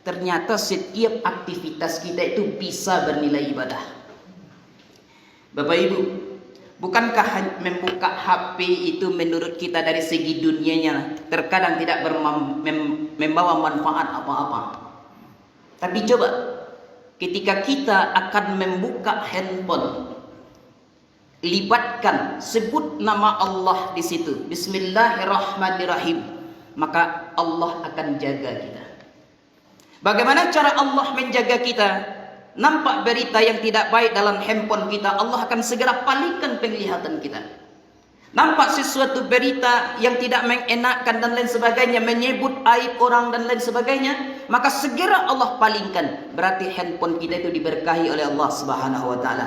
ternyata setiap aktivitas kita itu bisa bernilai ibadah. Bapak Ibu, bukankah membuka HP itu menurut kita dari segi dunianya terkadang tidak membawa manfaat apa-apa? Tapi coba ketika kita akan membuka handphone, libatkan, sebut nama Allah di situ, Bismillahirrahmanirrahim, maka Allah akan jaga kita. Bagaimana cara Allah menjaga kita? Nampak berita yang tidak baik dalam handphone kita, Allah akan segera palingkan penglihatan kita. Nampak sesuatu berita yang tidak mengenakkan dan lain sebagainya, menyebut aib orang dan lain sebagainya, maka segera Allah palingkan. Berarti handphone kita itu diberkahi oleh Allah Subhanahu wa taala.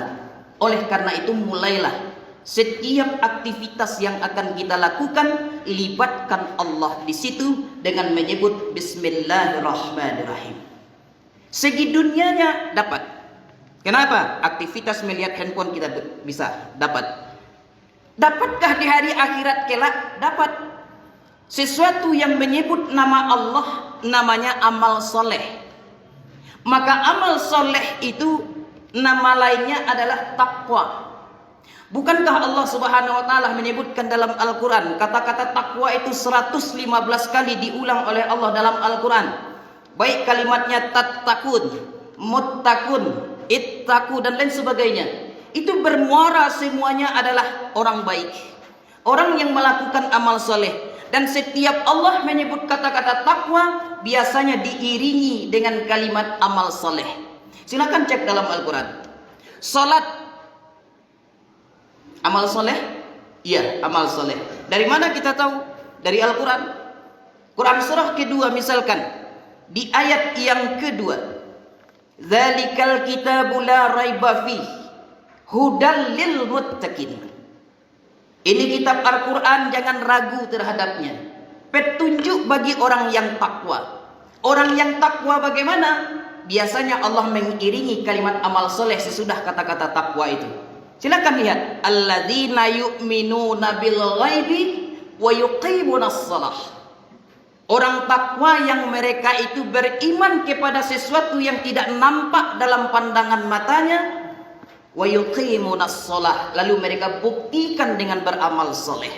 Oleh karena itu mulailah setiap aktivitas yang akan kita lakukan, libatkan Allah di situ dengan menyebut Bismillahirrahmanirrahim. Segi dunianya dapat. Kenapa? Aktivitas melihat handphone kita bisa dapat. Dapatkah di hari akhirat kelak? Dapat. Sesuatu yang menyebut nama Allah namanya amal soleh. Maka amal soleh itu nama lainnya adalah takwa. Bukankah Allah Subhanahu wa taala menyebutkan dalam Al-Qur'an, kata-kata takwa itu 115 kali diulang oleh Allah dalam Al-Qur'an. Baik kalimatnya tattaqun, muttaqun, ittaqu dan lain sebagainya. Itu bermuara semuanya adalah orang baik, orang yang melakukan amal soleh. Dan setiap Allah menyebut kata-kata takwa biasanya diiringi dengan kalimat amal soleh. Silakan cek dalam Al-Qur'an. Salat amal soleh? Iya, amal soleh. Dari mana kita tahu? Dari Al-Quran. Quran surah kedua misalkan, di ayat yang kedua, Dzalikal kitabu la raiba fih hudal lil muttaqin. Ini kitab Al-Quran, jangan ragu terhadapnya. Petunjuk bagi orang yang takwa. Orang yang takwa bagaimana? Biasanya Allah mengiringi kalimat amal soleh sesudah kata-kata takwa itu. Silakan lihat, alladzina yu'minuna bil ghaibi wa yuqimunas shalah. Orang takwa yang mereka itu beriman kepada sesuatu yang tidak nampak dalam pandangan matanya, wa yuqimunas shalah, lalu mereka buktikan dengan beramal soleh.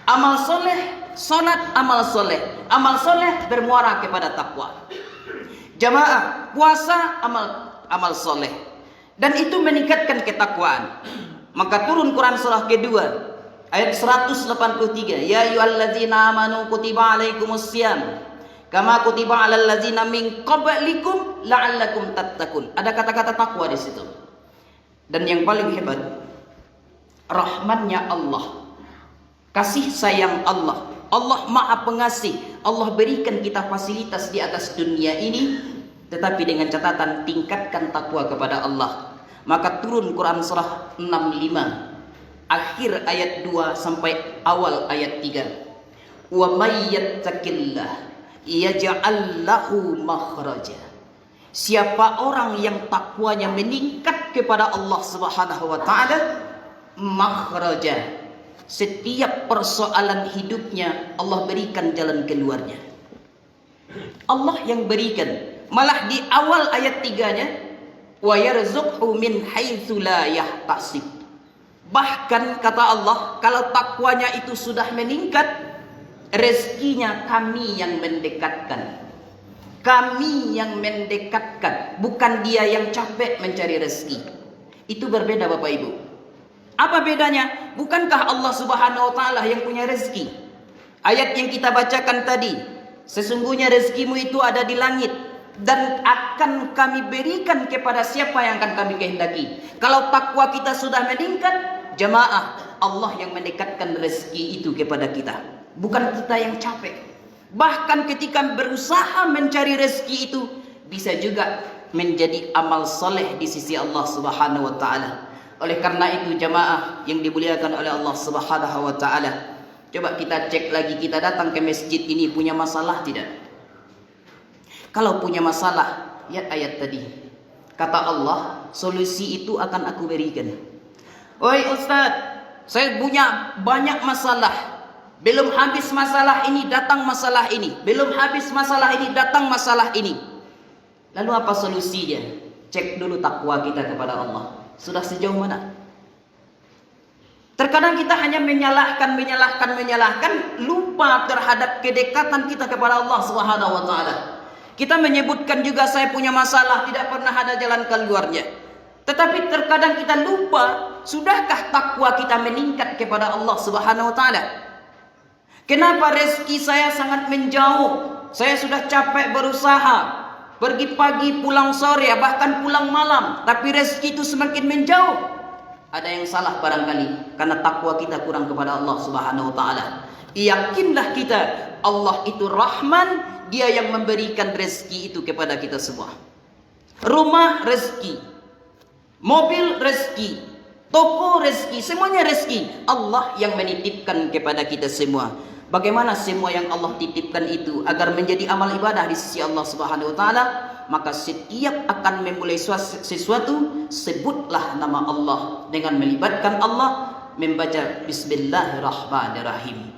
Amal soleh, salat amal soleh. Amal soleh bermuara kepada takwa. Jamaah, puasa amal soleh. Dan itu meningkatkan ketakwaan. Maka turun Quran surah kedua ayat 183, ya ayyuhalladzina amanu kutiba alaikumussyam kama kutiba alal ladzina min qablikum la'allakum tattaqun. Ada kata-kata takwa di situ. Dan yang paling hebat, rahmatnya Allah, kasih sayang Allah, Allah Maha Pengasih. Allah berikan kita fasilitas di atas dunia ini, tetapi dengan catatan tingkatkan takwa kepada Allah. Maka turun Quran surah 65 akhir ayat 2 sampai awal ayat 3. Wa may yattaqillah yaj'al lahu makhraja. Siapa orang yang takwanya meningkat kepada Allah Subhanahu wa taala, makhraja, setiap persoalan hidupnya Allah berikan jalan keluarnya. Allah yang berikan. Malah di awal ayat 3-nya, wa yarzuqhu min haitsu la yahtasib. Bahkan kata Allah, kalau takwanya itu sudah meningkat, rezekinya kami yang mendekatkan. Kami yang mendekatkan, bukan dia yang capek mencari rezeki. Itu berbeda Bapak Ibu. Apa bedanya? Bukankah Allah Subhanahu wa taala yang punya rezeki? Ayat yang kita bacakan tadi, sesungguhnya rezekimu itu ada di langit dan akan kami berikan kepada siapa yang akan kami kehendaki. Kalau takwa kita sudah meningkat, jamaah, Allah yang mendekatkan rezeki itu kepada kita, bukan kita yang capek. Bahkan ketika berusaha mencari rezeki itu bisa juga menjadi amal soleh di sisi Allah Subhanahu wa taala. Oleh karena itu jamaah yang dimuliakan oleh Allah Subhanahu wa taala, coba kita cek lagi, kita datang ke masjid ini punya masalah tidak? Kalau punya masalah, lihat ayat tadi. Kata Allah, solusi itu akan aku berikan. Oi Ustaz, saya punya banyak masalah. Belum habis masalah ini, datang masalah ini. Belum habis masalah ini, datang masalah ini. Lalu apa solusinya? Cek dulu takwa kita kepada Allah. Sudah sejauh mana? Terkadang kita hanya menyalahkan, lupa terhadap kedekatan kita kepada Allah Subhanahu wa taala. Kita menyebutkan juga saya punya masalah, tidak pernah ada jalan keluarnya. Tetapi terkadang kita lupa, sudahkah takwa kita meningkat kepada Allah Subhanahu wa taala? Kenapa rezeki saya sangat menjauh? Saya sudah capek berusaha, pergi pagi, pulang sore, bahkan pulang malam, tapi rezeki itu semakin menjauh. Ada yang salah barangkali karena takwa kita kurang kepada Allah Subhanahu wa taala. Yakinlah kita, Allah itu Rahman, Dia yang memberikan rezeki itu kepada kita semua. Rumah rezeki, mobil rezeki, toko rezeki, semuanya rezeki. Allah yang menitipkan kepada kita semua. Bagaimana semua yang Allah titipkan itu agar menjadi amal ibadah di sisi Allah Subhanahu wa taala? Maka setiap akan memulai sesuatu, sebutlah nama Allah dengan melibatkan Allah, membaca Bismillahirrahmanirrahim.